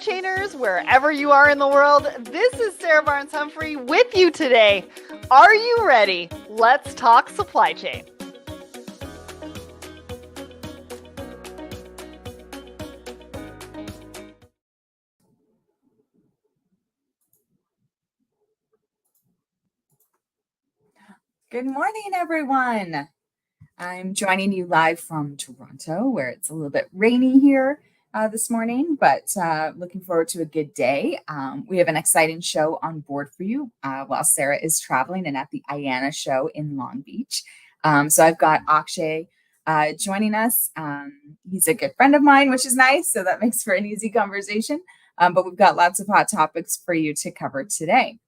chainers, wherever you are in the world. This is Sarah Barnes-Humphrey with you today. Are you ready? Let's talk supply chain. Good morning, everyone. I'm joining you live from Toronto, where it's a little bit rainy here this morning, but looking forward to a good day. We have an exciting show on board for you while Sarah is traveling and at the IANA show in Long Beach. So I've got Akshay joining us. He's a good friend of mine, which is nice, so that makes for an easy conversation. But we've got lots of hot topics for you to cover today.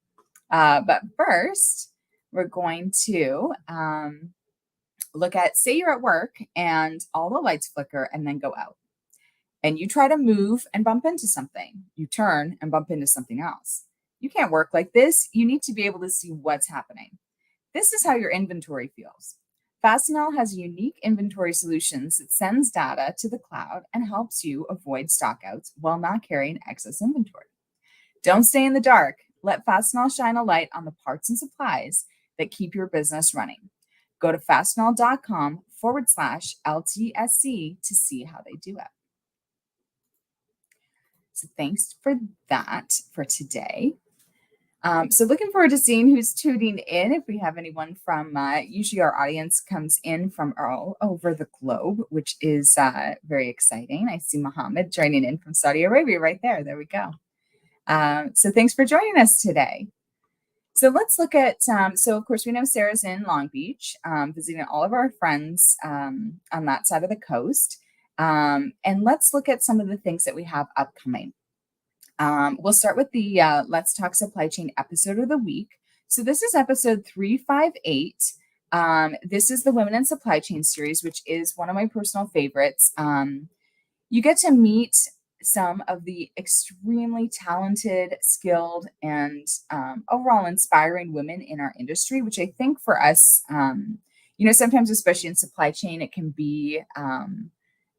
But first, we're going to look at, say you're at work and all the lights flicker and then go out. And you try to move and bump into something. You turn and bump into something else. You can't work like this. You need to be able to see what's happening. This is how your inventory feels. Fastenal has unique inventory solutions that sends data to the cloud and helps you avoid stockouts while not carrying excess inventory. Don't stay in the dark. Let Fastenal shine a light on the parts and supplies that keep your business running. Go to fastenal.com/LTSC to see how they do it. So thanks for that for today. So looking forward to seeing who's tuning in. If we have anyone from, usually our audience comes in from all over the globe, which is very exciting. I see Mohammed joining in from Saudi Arabia right there. There we go. So thanks for joining us today. So let's look at, so of course we know Sarah's in Long Beach, visiting all of our friends on that side of the coast. And let's look at some of the things that we have upcoming. We'll start with the Let's Talk Supply Chain episode of the week. So this is episode 358. This is the Women in Supply Chain series, which is one of my personal favorites. You get to meet some of the extremely talented, skilled, and overall inspiring women in our industry, which I think for us, sometimes, especially in supply chain, it can be,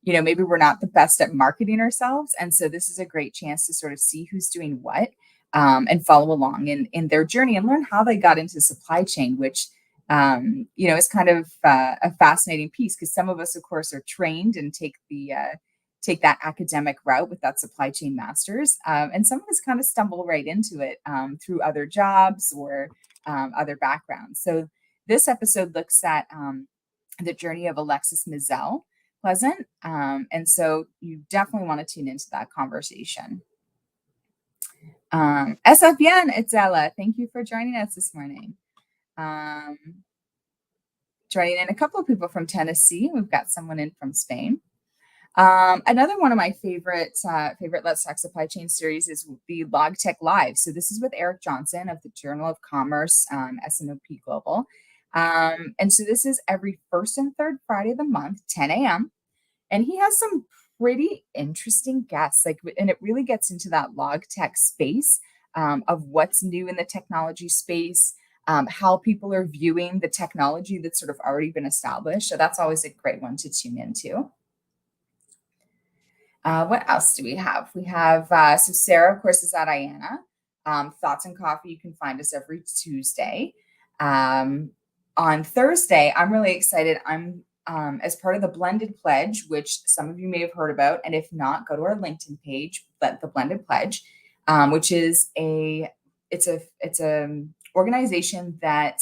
maybe we're not the best at marketing ourselves. And so this is a great chance to sort of see who's doing what and follow along in their journey and learn how they got into supply chain, which, is kind of a fascinating piece because some of us, of course, are trained and take that academic route with that supply chain master's. And some of us kind of stumble right into it through other jobs or other backgrounds. So this episode looks at the journey of Alexis Mizell Pleasant. And so you definitely want to tune into that conversation. SFBN, it's Ella. Thank you for joining us this morning. Joining in a couple of people from Tennessee. We've got someone in from Spain. Another one of my favorite Let's Talk Supply Chain series is the LogTech Live. So this is with Eric Johnson of the Journal of Commerce, S&OP Global. And so this is every first and third Friday of the month, 10 a.m. And he has some pretty interesting guests, and it really gets into that LogTech space of what's new in the technology space, how people are viewing the technology that's sort of already been established. So that's always a great one to tune into. What else do we have? We have, so Sarah, of course, is at IANA. Thoughts and Coffee, you can find us every Tuesday. On Thursday, I'm really excited. I'm as part of the Blended Pledge, which some of you may have heard about. And if not, go to our LinkedIn page, the Blended Pledge, which is it's a organization that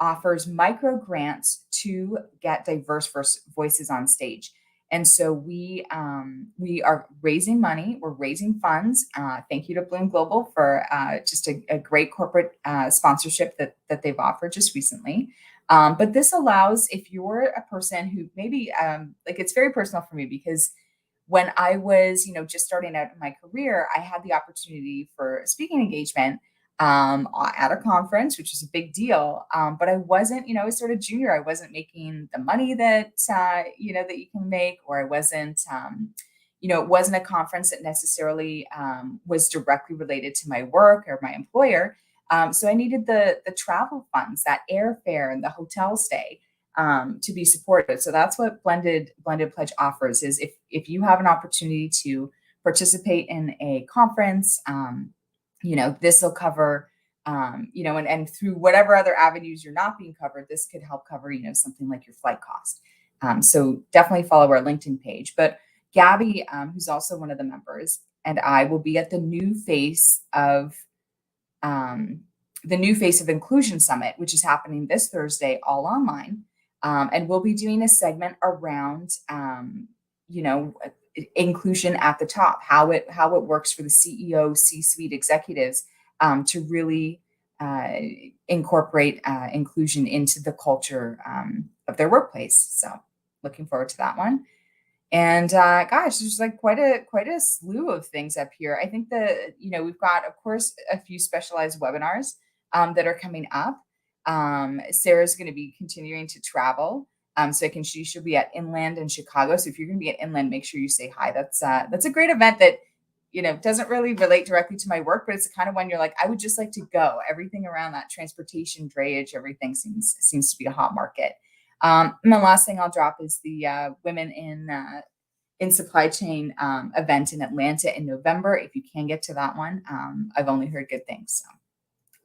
offers micro grants to get diverse voices on stage. And so we are raising money. We're raising funds. Thank you to Bloom Global for just a great corporate sponsorship that they've offered just recently. But this allows, if you're a person who maybe it's very personal for me because when I was, just starting out in my career, I had the opportunity for a speaking engagement at a conference, which is a big deal. But I wasn't, I was sort of junior. I wasn't making the money that, that you can make, or I wasn't, it wasn't a conference that necessarily was directly related to my work or my employer. So I needed the travel funds, that airfare and the hotel stay to be supported. So that's what Blended Pledge offers is if you have an opportunity to participate in a conference. This will cover, and through whatever other avenues you're not being covered, this could help cover, something like your flight cost. So definitely follow our LinkedIn page. But Gabby, who's also one of the members, and I will be at the New Face of Inclusion Summit, which is happening this Thursday, all online. And we'll be doing a segment around, inclusion at the top, how it works for the CEO, C-suite executives to really incorporate inclusion into the culture of their workplace. So looking forward to that one. And gosh, there's like quite a slew of things up here. I think that, we've got, of course, a few specialized webinars that are coming up. Sarah's going to be continuing to travel. So she'll be at Inland in Chicago. So if you're going to be at Inland, make sure you say hi. That's a great event that, doesn't really relate directly to my work, but it's the kind of one you're like, I would just like to go. Everything around that transportation, drayage, everything seems to be a hot market. And the last thing I'll drop is the Women in Supply Chain event in Atlanta in November. If you can get to that one, I've only heard good things. So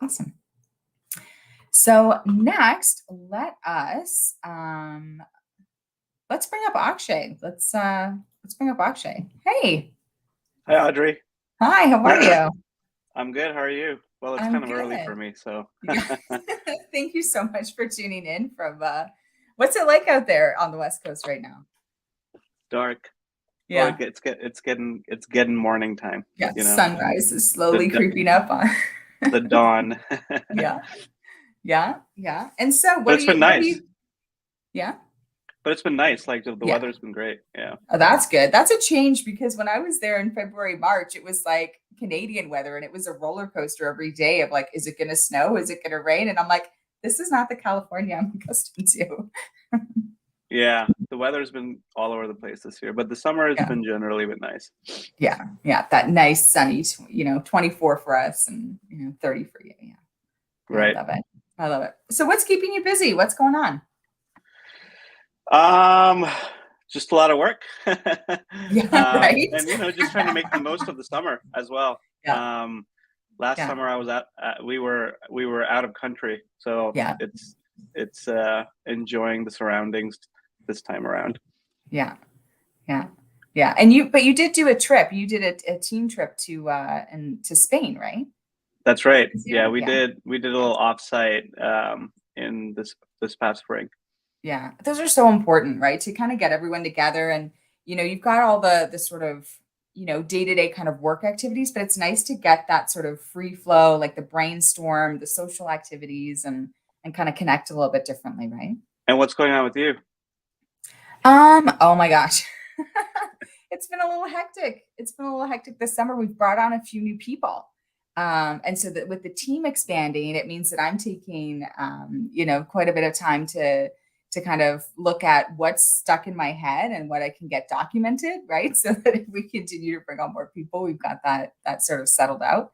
awesome. So next, let's bring up Akshay. Let's bring up Akshay. Hey. Hi, Audrey. Hi, how are you? I'm good. How are you? Well, it's kind of early for me, so. Thank you so much for tuning in from, what's it like out there on the West Coast right now? Dark. Yeah. Well, it's getting morning time. Yeah, sunrise is slowly creeping up on the dawn. Yeah. And so But it's been nice. Yeah. But it's been nice. Like the weather's been great. Yeah. Oh, that's good. That's a change, because when I was there in February, March, it was like Canadian weather, and it was a roller coaster every day of like, is it going to snow? Is it going to rain? And I'm like, this is not the California I'm accustomed to. Yeah, the weather's been all over the place this year, but the summer has been generally been nice. Yeah, that nice sunny, 24 for us and 30 for you. Yeah, right. I love it. So what's keeping you busy? What's going on? Just a lot of work. Right. And just trying to make the most of the summer as well. Yeah. Last summer I was we were out of country, so it's enjoying the surroundings this time around. Yeah. And you did do a trip. You did a team trip to Spain, right? That's right. Yeah, we did a little offsite in this past spring. Yeah, those are so important, right? To kind of get everyone together, and you've got all the sort of day-to-day kind of work activities, but it's nice to get that sort of free flow, like the brainstorm, the social activities, and kind of connect a little bit differently, right? And what's going on with you? Oh my gosh. It's been a little hectic this summer. We've brought on a few new people. And so that with the team expanding, it means that I'm taking, quite a bit of time to kind of look at what's stuck in my head and what I can get documented, right? So that if we continue to bring on more people, we've got that sort of settled out.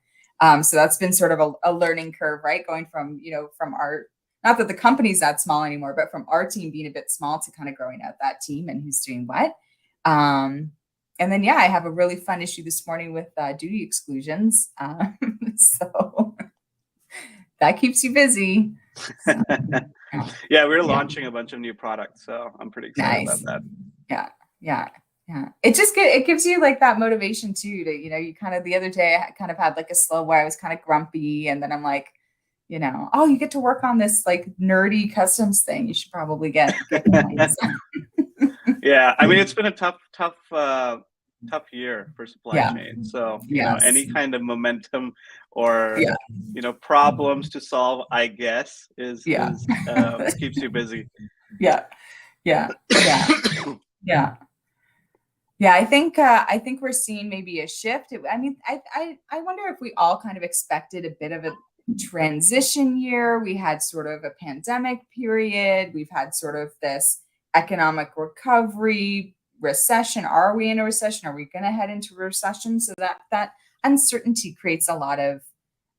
So that's been sort of a learning curve, right? Going from, from our, not that the company's that small anymore, but from our team being a bit small to kind of growing out that team and who's doing what. And then, I have a really fun issue this morning with duty exclusions. So that keeps you busy. So, yeah, we're launching a bunch of new products, so I'm pretty excited about that. Yeah. It gives you like that motivation too, to, you kind of, the other day I kind of had like a slow where I was kind of grumpy, and then I'm like, oh, you get to work on this like nerdy customs thing. You should probably get Yeah, I mean, it's been a tough year for supply chain. So any kind of momentum or problems to solve, I guess, is keeps you busy. Yeah. I think we're seeing maybe a shift. I wonder if we all kind of expected a bit of a transition year. We had sort of a pandemic period. We've had sort of this economic recovery, recession. Are we in a recession? Are we going to head into a recession? So that uncertainty creates a lot of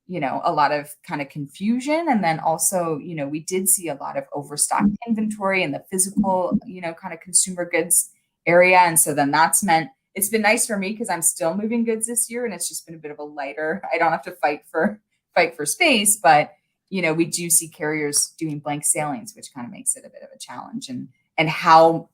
kind of confusion. And then also, we did see a lot of overstocked inventory in the physical, kind of consumer goods area. And so then that's meant it's been nice for me because I'm still moving goods this year, and it's just been a bit of a lighter. I don't have to fight for space, but we do see carriers doing blank sailings, which kind of makes it a bit of a challenge. And how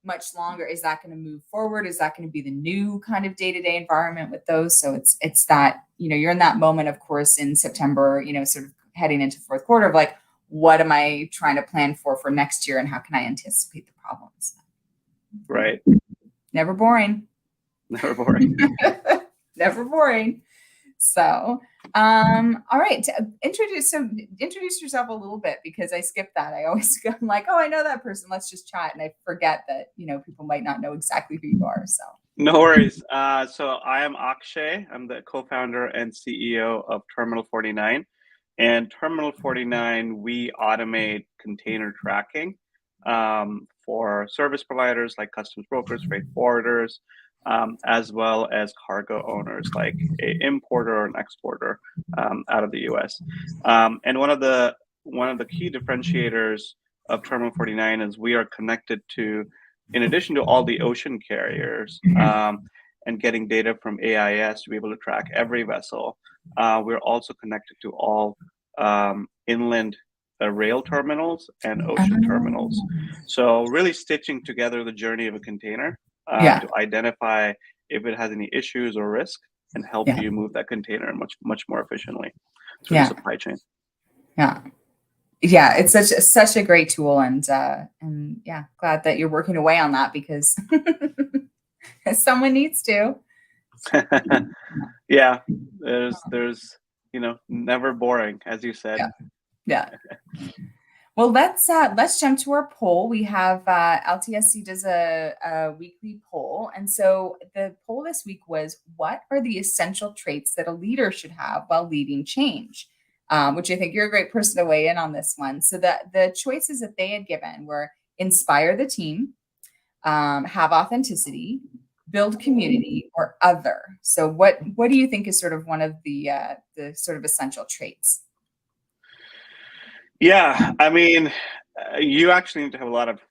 much longer is that going to move forward? Is that going to be the new kind of day-to-day environment with those? So it's that, you're in that moment, of course, in September, sort of heading into fourth quarter of like, what am I trying to plan for next year, and how can I anticipate the problems? Right. Never boring. Never boring. Never boring. So, all right. Introduce yourself a little bit, because I skipped that. I always go, I'm like, oh, I know that person. Let's just chat. And I forget that, people might not know exactly who you are. So no worries. So I am Akshay. I'm the co-founder and CEO of Terminal 49. And Terminal 49, we automate container tracking for service providers like customs brokers, freight forwarders, as well as cargo owners like an importer or an exporter out of the U.S. And one of the key differentiators of Terminal 49 is we are connected to, in addition to all the ocean carriers and getting data from AIS to be able to track every vessel, we're also connected to all inland rail terminals and ocean terminals. So really stitching together the journey of a container to identify if it has any issues or risk, and help you move that container much more efficiently through the supply chain. Yeah, it's such a great tool, and yeah, glad that you're working away on that, because someone needs to. Yeah, there's never boring, as you said. Yeah. Well, let's jump to our poll. We have LTSC does a weekly poll, and so the poll this week was, what are the essential traits that a leader should have while leading change? Which I think you're a great person to weigh in on this one. So the choices that they had given were: inspire the team, have authenticity, build community, or other. So what do you think is sort of one of the sort of essential traits? Yeah, I mean, you actually need to have a lot of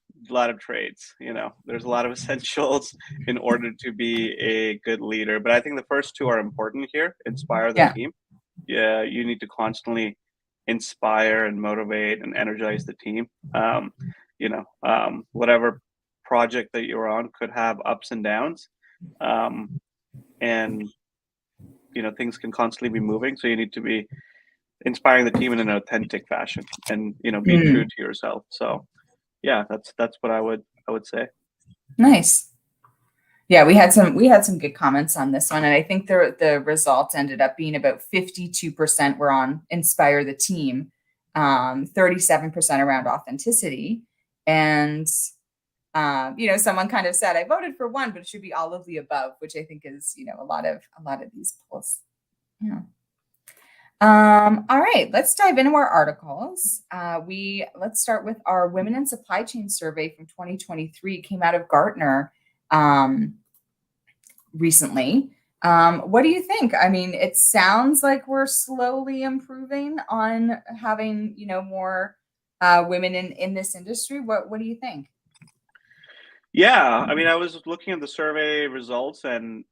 traits. There's a lot of essentials in order to be a good leader. But I think the first two are important here. Inspire the team. Yeah, you need to constantly inspire and motivate and energize the team. Whatever project that you're on could have ups and downs, and things can constantly be moving. So you need to be inspiring the team in an authentic fashion, and be true to yourself. So yeah, that's what I would say. Nice. Yeah, we had some good comments on this one, and I think the results ended up being about 52% were on inspire the team, 37% around authenticity, and someone kind of said, I voted for one, but it should be all of the above, which I think is a lot of these polls. Yeah. All right, let's dive into our articles. Let's start with our Women in Supply Chain survey from 2023. Came out of Gartner recently. What do you think? I mean, it sounds like we're slowly improving on having more women in this industry. What do you think? Yeah, I mean, I was looking at the survey results, and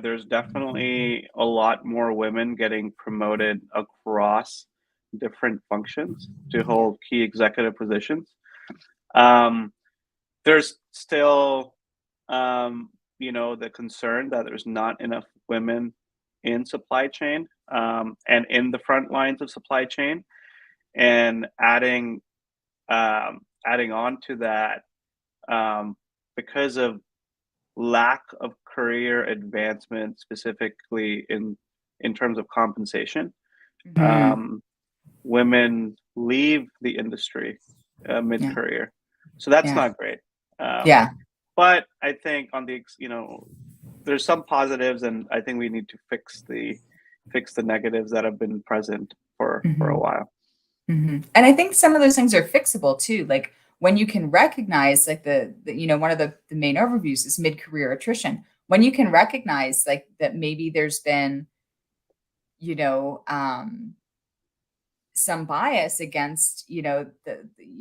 there's definitely a lot more women getting promoted across different functions to hold key executive positions. There's still, the concern that there's not enough women in supply chain and in the front lines of supply chain. And adding on to that, because of lack of career advancement, specifically in terms of compensation, women leave the industry mid-career. So that's not great. But I think on the there's some positives, and I think we need to fix the negatives that have been present for a while. And I think some of those things are fixable too. Like when you can recognize, like the one of the main overviews is mid-career attrition. When you can recognize like that maybe there's been, some bias against,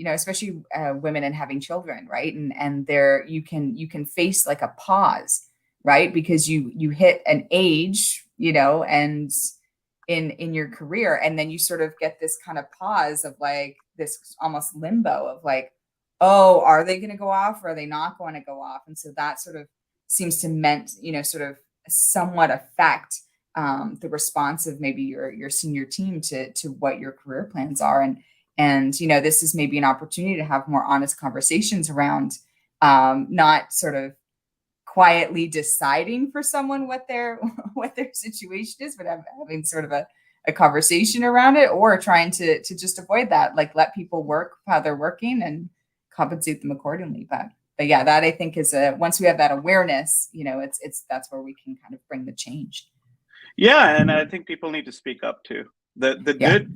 especially women and having children, right? And there you can face like a pause, right? Because you hit an age, and in your career, and then you sort of get this kind of pause of like this almost limbo of like, oh, are they going to go off or are they not going to go off? And so that sort of seems to sort of somewhat affect the response of maybe your senior team to what your career plans are. And this is maybe an opportunity to have more honest conversations around not sort of quietly deciding for someone what their situation is, but having sort of a conversation around it, or trying to just avoid that, like let people work how they're working and compensate them accordingly. But yeah, that I think is once we have that awareness, it's that's where we can kind of bring the change. Yeah, and I think people need to speak up too. The good,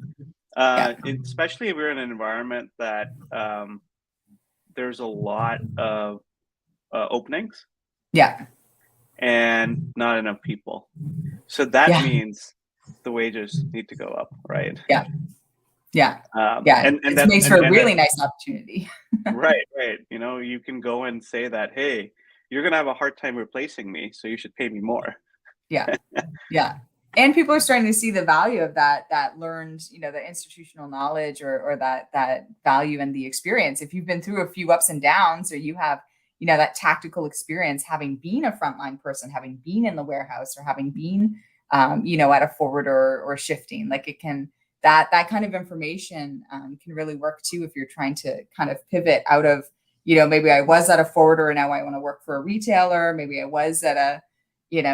Yeah. especially if we're in an environment that there's a lot of openings. Yeah. And not enough people. So that means the wages need to go up, right? Yeah. Yeah. And it makes for a really nice opportunity. Right. You can go and say that, hey, you're going to have a hard time replacing me, so you should pay me more. Yeah. And people are starting to see the value of that learned, the institutional knowledge or that value and the experience. If you've been through a few ups and downs, or you have, that tactical experience, having been a frontline person, having been in the warehouse, or having been, at a forward or shifting, like it can, that kind of information can really work too, if you're trying to kind of pivot out of, maybe I was at a forwarder and now I want to work for a retailer. Maybe I was at a,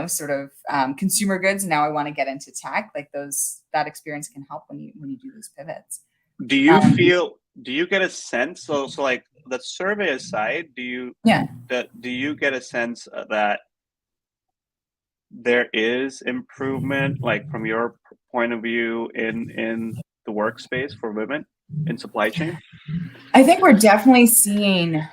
sort of consumer goods, and now I want to get into tech. Like that experience can help when you do those pivots. Do you get a sense? So like the survey aside, do you get a sense that there is improvement, like from your point of view, in the workspace for women in supply chain? I think we're definitely seeing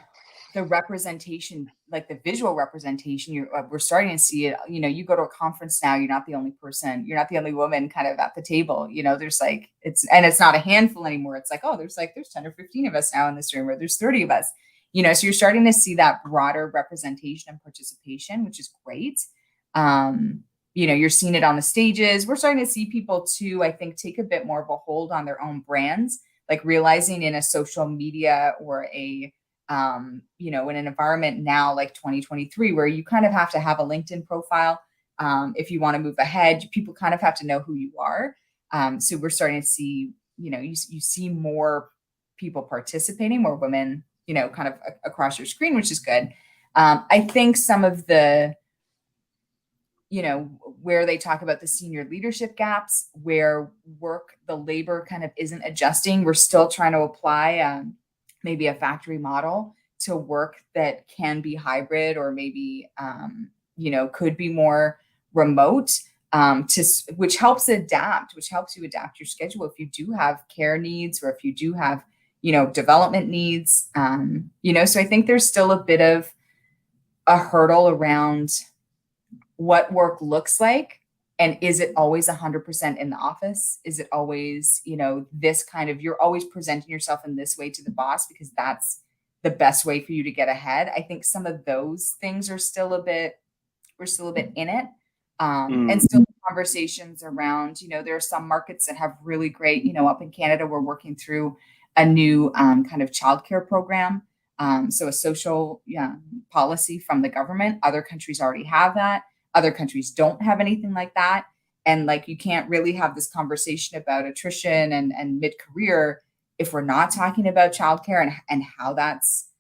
the representation, like the visual representation. We're starting to see it. You go to a conference now, you're not the only person, you're not the only woman kind of at the table. There's like, it's not a handful anymore. It's like, oh, there's 10 or 15 of us now in this room, or there's 30 of us. So you're starting to see that broader representation and participation, which is great. You're seeing it on the stages. We're starting to see people too, I think, take a bit more of a hold on their own brands, like realizing in a social media or in an environment now like 2023, where you kind of have to have a LinkedIn profile. If you want to move ahead, people kind of have to know who you are. So we're starting to see, you see more people participating, more women, kind of across your screen, which is good. I think some of the, where they talk about the senior leadership gaps, where the labor kind of isn't adjusting. We're still trying to apply maybe a factory model to work that can be hybrid, or maybe, could be more remote, which helps you adapt your schedule. If you do have care needs, or if you do have, development needs, so I think there's still a bit of a hurdle around what work looks like. And is it always 100% in the office? Is it always, this kind of, you're always presenting yourself in this way to the boss because that's the best way for you to get ahead? I think some of those things are still a bit in it. And still conversations around, there are some markets that have really great, up in Canada, we're working through a new kind of childcare program. So a social policy from the government. Other countries already have that. Other countries don't have anything like that. And like, you can't really have this conversation about attrition and mid-career if we're not talking about childcare and how that's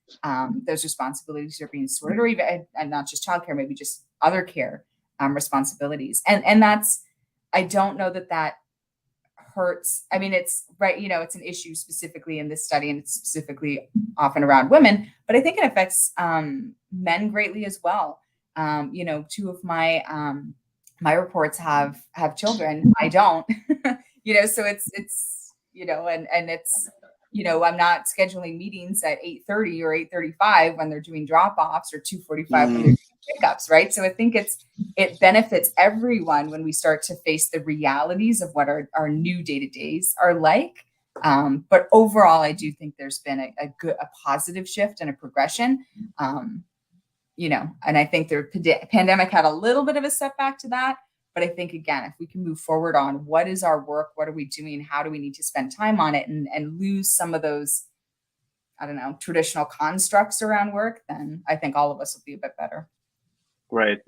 those responsibilities are being sorted, or even, and not just childcare, maybe just other care responsibilities. And that's, I don't know that hurts. I mean, it's right, it's an issue specifically in this study, and it's specifically often around women, but I think it affects men greatly as well. Two of my reports have children. I don't, so it's, and it's, I'm not scheduling meetings at 8:30 or 8:35 when they're doing drop-offs, or 2:45 when they're doing hiccups, right? So I think it benefits everyone when we start to face the realities of what our new day-to-days are like. But overall, I do think there's been a positive shift and a progression. And I think the pandemic had a little bit of a setback to that. But I think, again, if we can move forward on what is our work, what are we doing, how do we need to spend time on it, and lose some of those, I don't know, traditional constructs around work, then I think all of us will be a bit better. Right.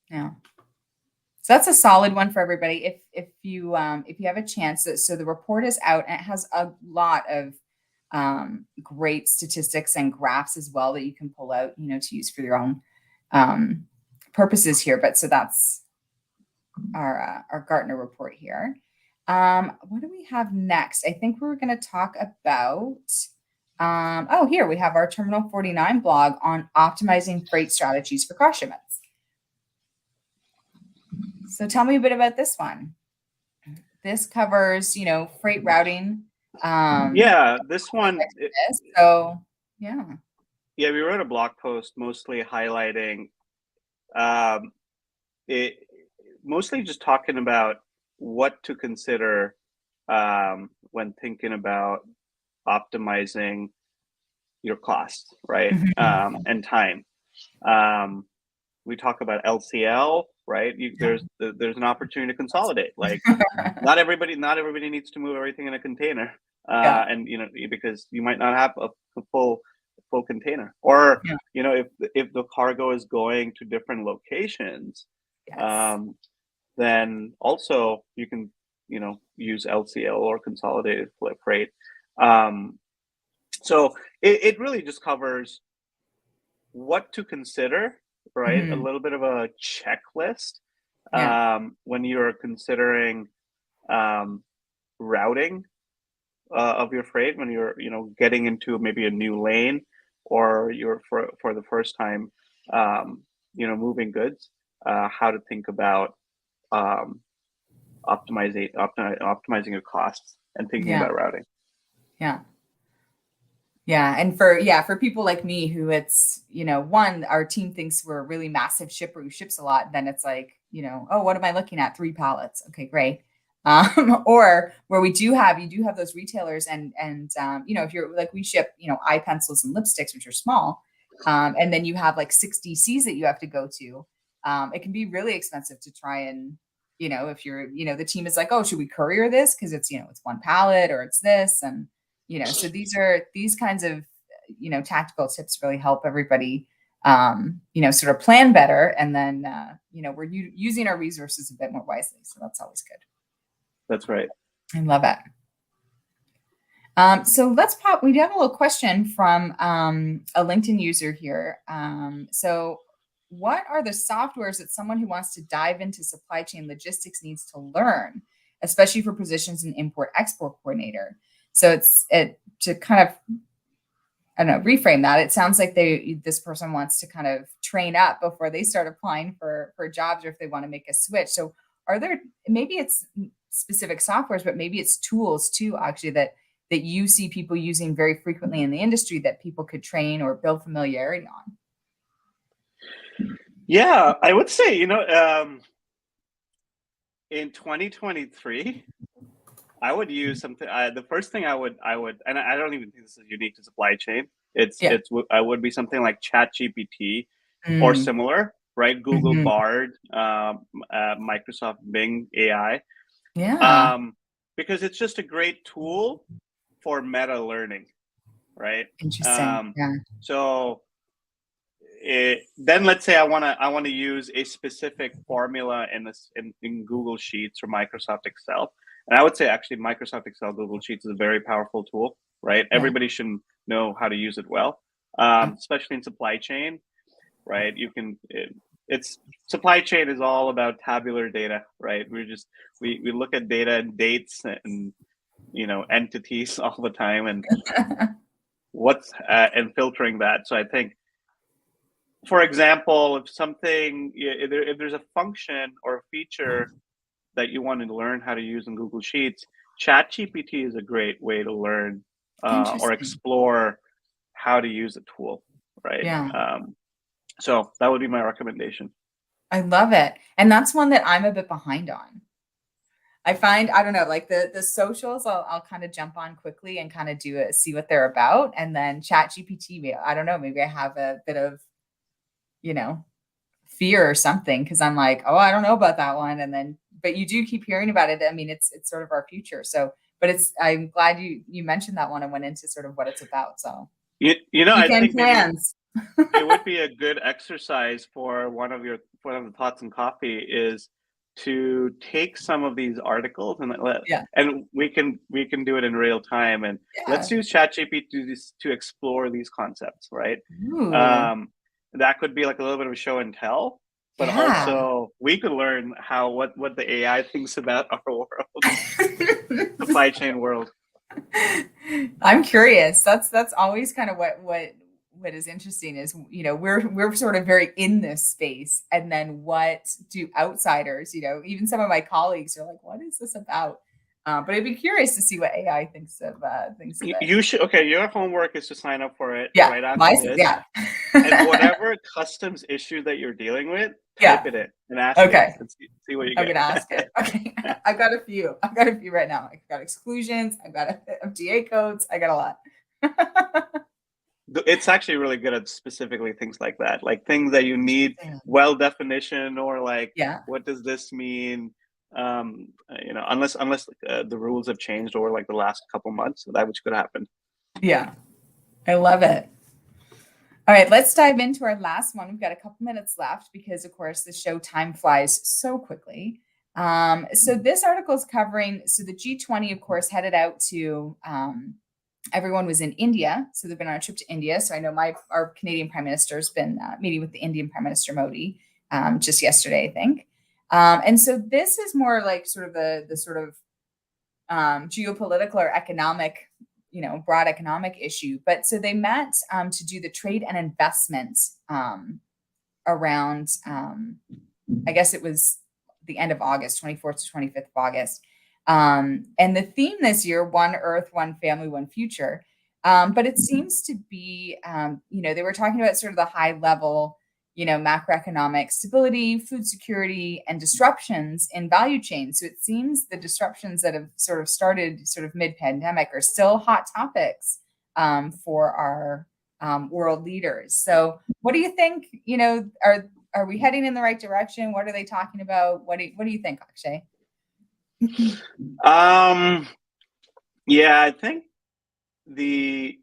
Yeah. So that's a solid one for everybody. If you have a chance, so the report is out and it has a lot of great statistics and graphs as well that you can pull out, to use for your own purposes here. But so that's our Gartner report here. What do we have next? I think we're going to talk about, here we have our Terminal 49 blog on optimizing freight strategies for cross shipments. So tell me a bit about this one. This covers, freight routing. This one. Yeah, we wrote a blog post mostly highlighting it, mostly just talking about what to consider when thinking about optimizing your costs, right? And time. We talk about LCL, right? There's an opportunity to consolidate. Like, not everybody needs to move everything in a container, and because you might not have a full container, or if the cargo is going to different locations, then also you can use LCL or consolidated freight. So it really just covers what to consider, right? A little bit of a checklist when you're considering routing of your freight, when you're getting into maybe a new lane, or you're for the first time moving goods, how to think about optimizing your costs and thinking about routing. And for people like me who it's, our team thinks we're a really massive shipper who ships a lot, then it's like, oh, what am I looking at? 3 pallets. Okay, great. Or where you do have those retailers and if you're like, we ship, eye pencils and lipsticks, which are small. And then you have like 6 DCs that you have to go to. It can be really expensive to try and, if you're, the team is like, oh, should we courier this? Cause it's, it's 1 pallet or it's this. And, so these kinds of, tactical tips really help everybody, sort of plan better. And then, we're using our resources a bit more wisely. So that's always good. That's right. I love it. So we do have a little question from a LinkedIn user here. So what are the softwares that someone who wants to dive into supply chain logistics needs to learn, especially for positions in import-export coordinator? So to kind of, I don't know, reframe that. It sounds like this person wants to kind of train up before they start applying for jobs, or if they want to make a switch. So maybe it's specific softwares, but maybe it's tools too, actually, that you see people using very frequently in the industry that people could train or build familiarity on? Yeah, I would say, in 2023, I would use something. The first thing I would, and I don't even think this is unique to supply chain. I would be something like ChatGPT or similar, right? Google Bard, Microsoft Bing AI. Because it's just a great tool for meta learning, right? Interesting. So then let's say I want to use a specific formula in Google Sheets or Microsoft Excel. And I would say actually Microsoft Excel, Google Sheets is a very powerful tool, right? Everybody should know how to use it well, especially in supply chain, right? Supply chain is all about tabular data, right? We look at data and dates and entities all the time, and and filtering that. So I think, for example, if there's a function or a feature that you want to learn how to use in Google Sheets, ChatGPT is a great way to learn or explore how to use a tool, right? So that would be my recommendation. I love it. And that's one that I'm a bit behind on. I find, I don't know, like the socials, I'll kind of jump on quickly and kind of do it, see what they're about. And then Chat GPT, I don't know, maybe I have a bit of, you know, fear or something because I'm like, oh, I don't know about that one. And then, but you do keep hearing about it. I mean, it's sort of our future. So, but I'm glad you mentioned that one and went into sort of what it's about. So I weekend think maybe plans. it would be a good exercise for one of the thoughts and coffee is to take some of these articles Yeah. and we can do it in real time, and Yeah. let's use ChatGPT to explore these concepts, right? Ooh. That could be like a little bit of a show and tell, but Yeah. also we could learn what the AI thinks about our world, supply chain world. I'm curious. That's always kind of what is interesting is, you know, we're sort of very in this space, and then what do outsiders, you know, even some of my colleagues are like, what is this about? But I'd be curious to see what AI thinks of it. You should. Okay, your homework is to sign up for it Yeah, right after this. yeah. And whatever customs issue that you're dealing with, type it in and ask Okay. it and see what you I'm get. gonna ask it. Okay. I've got a few right now. I've got exclusions, I've got FDA codes, I got a lot. It's actually really good at specifically things like that, like things that you need well definition, or like, Yeah. what does this mean? Unless the rules have changed over like the last couple months, so that which could happen. Yeah, I love it. All right, let's dive into our last one. We've got a couple minutes left because, of course, the show time flies so quickly. So this article is covering, so the G20, of course, headed out to, everyone was in India. So they've been on a trip to India. So I know our Canadian Prime Minister has been meeting with the Indian Prime Minister Modi just yesterday, I think. And so this is more like sort of the sort of geopolitical or economic, you know, broad economic issue. But so they met to do the trade and investment around, I guess it was the end of August, 24th to 25th of August. And the theme this year, One Earth, One Family, One Future. But it seems to be, you know, they were talking about sort of the high level, you know, macroeconomic stability, food security, and disruptions in value chains. So it seems the disruptions that have sort of started sort of mid-pandemic are still hot topics for our world leaders. So what do you think, you know, are we heading in the right direction? What are they talking about? What do you think, Akshay? Yeah, I think India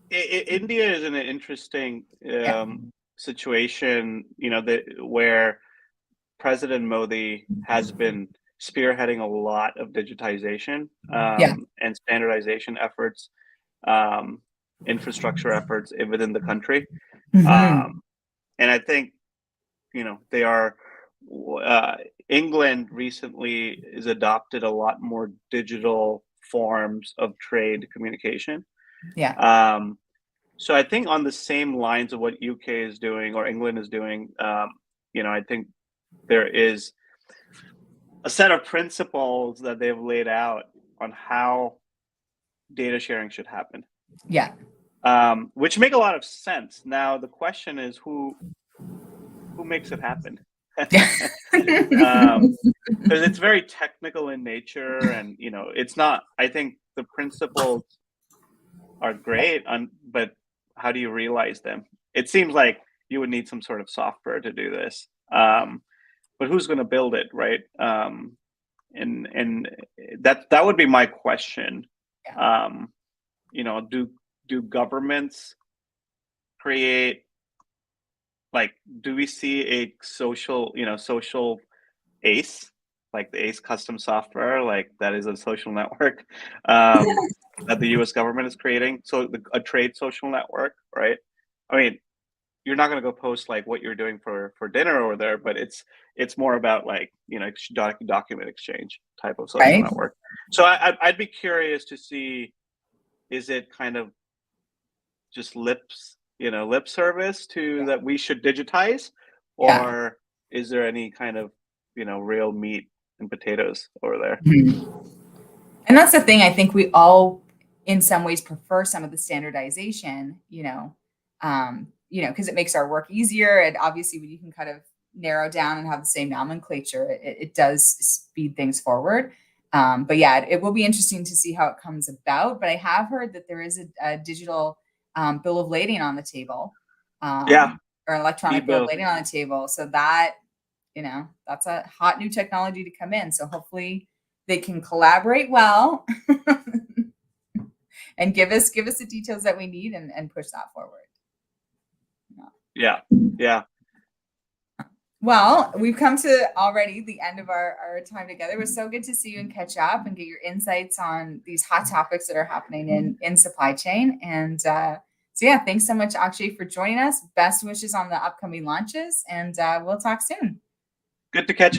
is in an interesting situation, you know, where President Modi has been spearheading a lot of digitization and standardization efforts, infrastructure efforts within the country. And I think, you know, they are, England recently has adopted a lot more digital forms of trade communication. So I think on the same lines of what UK is doing or England is doing, you know, I think there is a set of principles that they've laid out on how data sharing should happen. Which make a lot of sense. Now the question is who makes it happen? Because it's very technical in nature, and you know, it's not. I think the principles are great, but how do you realize them? It seems like you would need some sort of software to do this, but who's going to build it, right? And that would be my question. You know, do governments create, like, do we see a social ACE, like the ACE custom software, like that is a social network that the US government is creating? So a trade social network, right? I mean, you're not going to go post like what you're doing for dinner over there, but it's more about like, you know, document exchange type of social network. So I'd be curious to see, is it kind of just lip service to that we should digitize, or is there any kind of, you know, real meat and potatoes over there? And that's the thing. I think we all, in some ways, prefer some of the standardization, you know, because it makes our work easier. And obviously when you can kind of narrow down and have the same nomenclature, it does speed things forward. But yeah, it will be interesting to see how it comes about. But I have heard that there is a digital bill of lading on the table, or an electronic bill of lading on the table. So that, that's a hot new technology to come in. So hopefully they can collaborate well and give us the details that we need and push that forward. Yeah. Well, we've come to already the end of our time together. It was so good to see you and catch up and get your insights on these hot topics that are happening in supply chain. And so yeah, thanks so much, Akshay, for joining us. Best wishes on the upcoming launches, and we'll talk soon. Good to catch